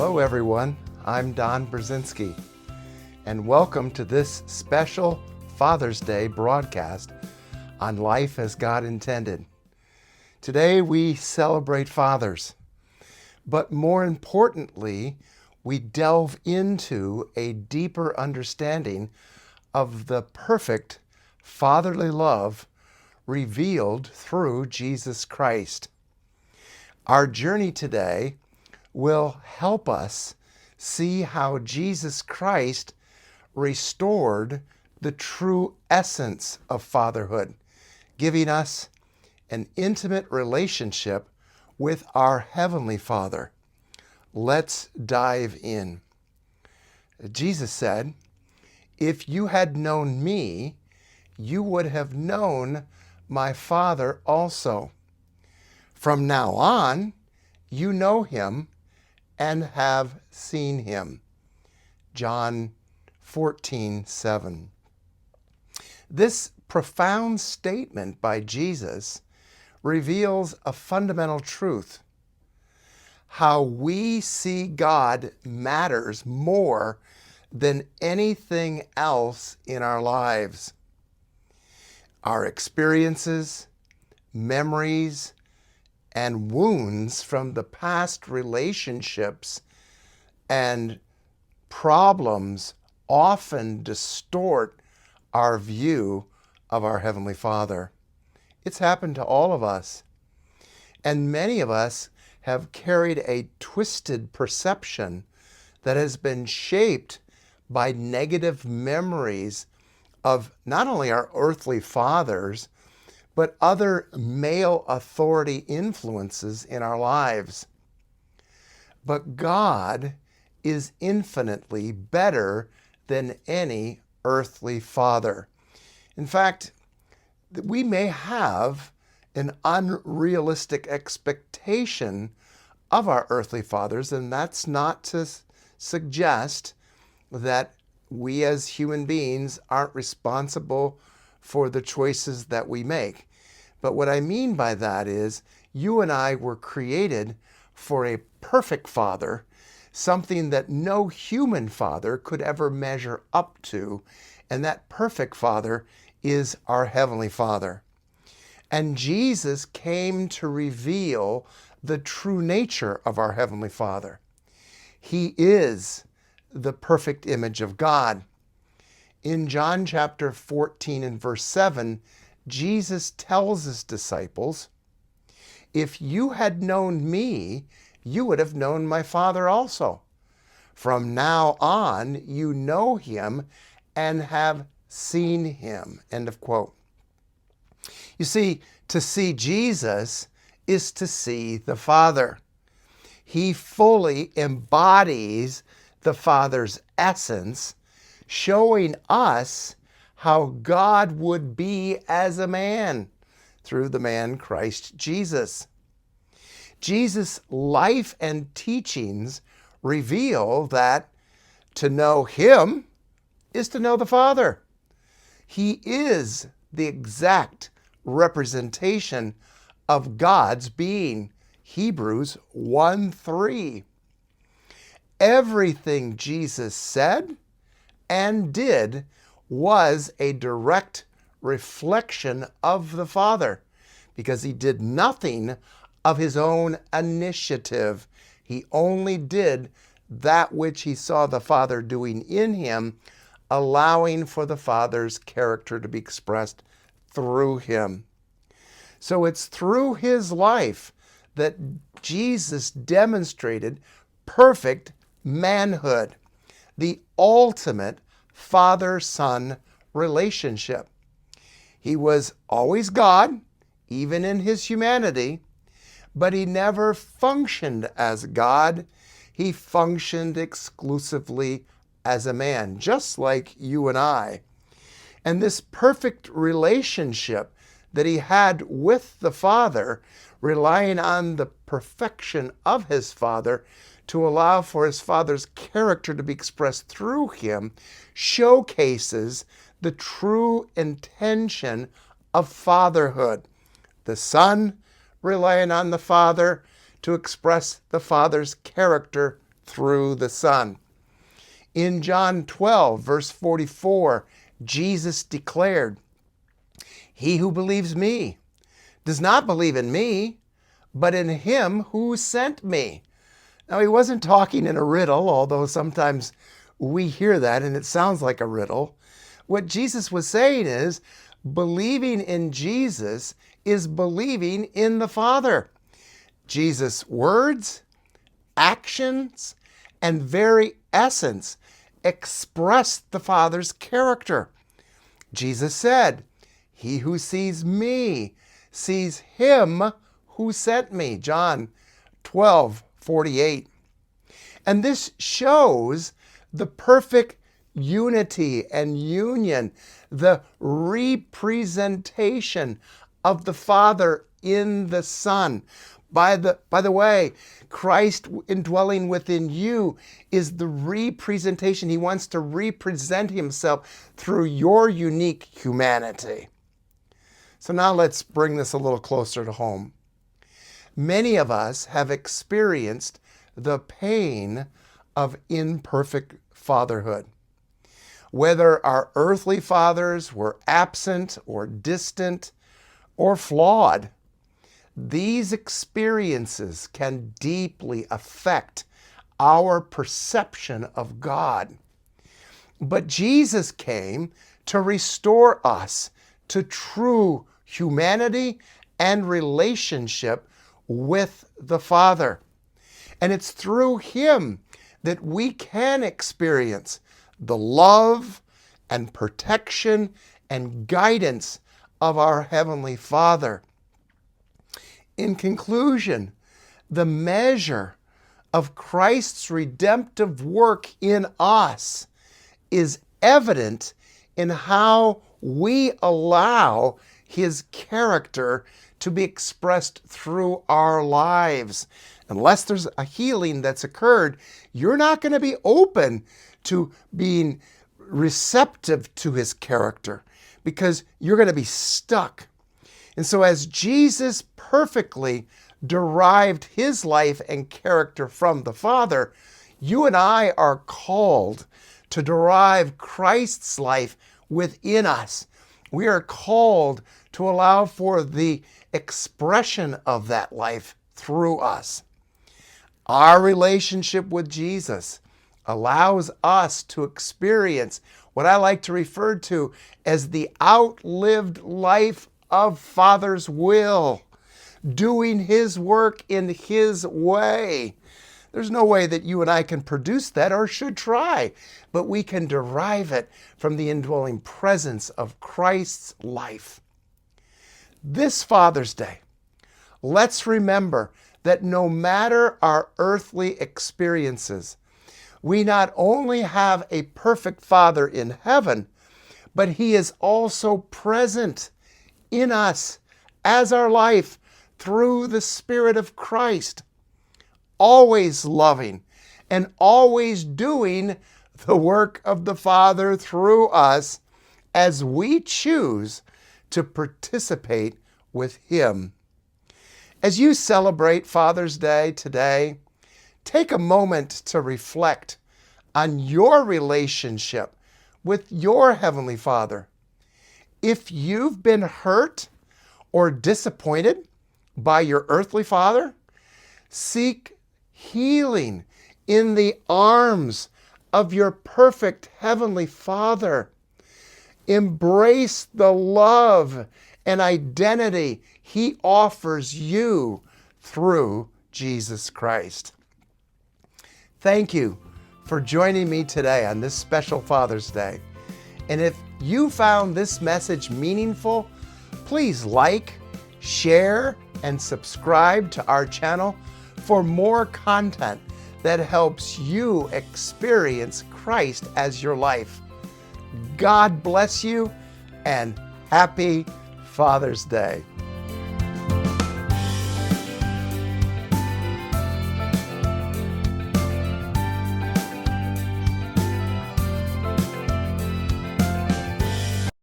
Hello everyone, I'm Don Brzezinski, and welcome to this special Father's Day broadcast on Life as God Intended. Today we celebrate fathers, but more importantly, we delve into a deeper understanding of the perfect fatherly love revealed through Jesus Christ. Our journey today will help us see how Jesus Christ restored the true essence of fatherhood, giving us an intimate relationship with our Heavenly Father. Let's dive in. Jesus said, "If you had known me, you would have known my Father also. From now on, you know him and have seen him." John 14:7. This profound statement by Jesus reveals a fundamental truth. How we see God matters more than anything else in our lives. Our experiences, memories, and wounds from the past relationships and problems often distort our view of our Heavenly Father. It's happened to all of us. And many of us have carried a twisted perception that has been shaped by negative memories of not only our earthly fathers, but other male authority influences in our lives. But God is infinitely better than any earthly father. In fact, we may have an unrealistic expectation of our earthly fathers, and that's not to suggest that we as human beings aren't responsible for the choices that we make. But what I mean by that is you and I were created for a perfect father, something that no human father could ever measure up to, and that perfect father is our Heavenly Father. And Jesus came to reveal the true nature of our Heavenly Father. He is the perfect image of God. In John chapter 14 and verse 7, Jesus tells his disciples, "If you had known me, you would have known my Father also. From now on, you know him and have seen him." End of quote. You see, to see Jesus is to see the Father. He fully embodies the Father's essence, showing us how God would be as a man through the man Christ Jesus. Jesus' life and teachings reveal that to know him is to know the Father. He is the exact representation of God's being. Hebrews 1:3. Everything Jesus said and did was a direct reflection of the Father, because he did nothing of his own initiative. He only did that which he saw the Father doing in him, allowing for the Father's character to be expressed through him. So it's through his life that Jesus demonstrated perfect manhood, the ultimate father-son relationship. He was always God, even in his humanity, but he never functioned as God. He functioned exclusively as a man, just like you and I. And this perfect relationship that he had with the Father, relying on the perfection of his Father to allow for his Father's character to be expressed through him, showcases the true intention of fatherhood. The Son relying on the Father to express the Father's character through the Son. In John 12, verse 44, Jesus declared, "He who believes me does not believe in me, but in him who sent me." Now, he wasn't talking in a riddle, although sometimes we hear that and it sounds like a riddle. What Jesus was saying is, believing in Jesus is believing in the Father. Jesus' words, actions, and very essence express the Father's character. Jesus said, "He who sees me sees him who sent me." John 12:48. And this shows the perfect unity and union, the representation of the Father in the Son. By the way, Christ indwelling within you is the representation. He wants to represent himself through your unique humanity. So now let's bring this a little closer to home. Many of us have experienced the pain of imperfect fatherhood. Whether our earthly fathers were absent or distant or flawed, these experiences can deeply affect our perception of God. But Jesus came to restore us to true humanity and relationship with the Father. And it's through him that we can experience the love and protection and guidance of our Heavenly Father. In conclusion, the measure of Christ's redemptive work in us is evident in how we allow his character to be expressed through our lives. Unless there's a healing that's occurred, you're not going to be open to being receptive to his character because you're going to be stuck. And so as Jesus perfectly derived his life and character from the Father, you and I are called to derive Christ's life within us. We are called to allow for the expression of that life through us. Our relationship with Jesus allows us to experience what I like to refer to as the outlived life of Father's will, doing his work in his way. There's no way that you and I can produce that or should try, but we can derive it from the indwelling presence of Christ's life. This Father's Day, let's remember that no matter our earthly experiences, we not only have a perfect Father in heaven, but he is also present in us as our life through the Spirit of Christ, always loving and always doing the work of the Father through us as we choose to participate with him. As you celebrate Father's Day today, take a moment to reflect on your relationship with your Heavenly Father. If you've been hurt or disappointed by your earthly father, seek healing in the arms of your perfect Heavenly Father. Embrace the love and identity he offers you through Jesus Christ. Thank you for joining me today on this special Father's Day. And if you found this message meaningful, please like, share, and subscribe to our channel for more content that helps you experience Christ as your life. God bless you and happy Father's Day.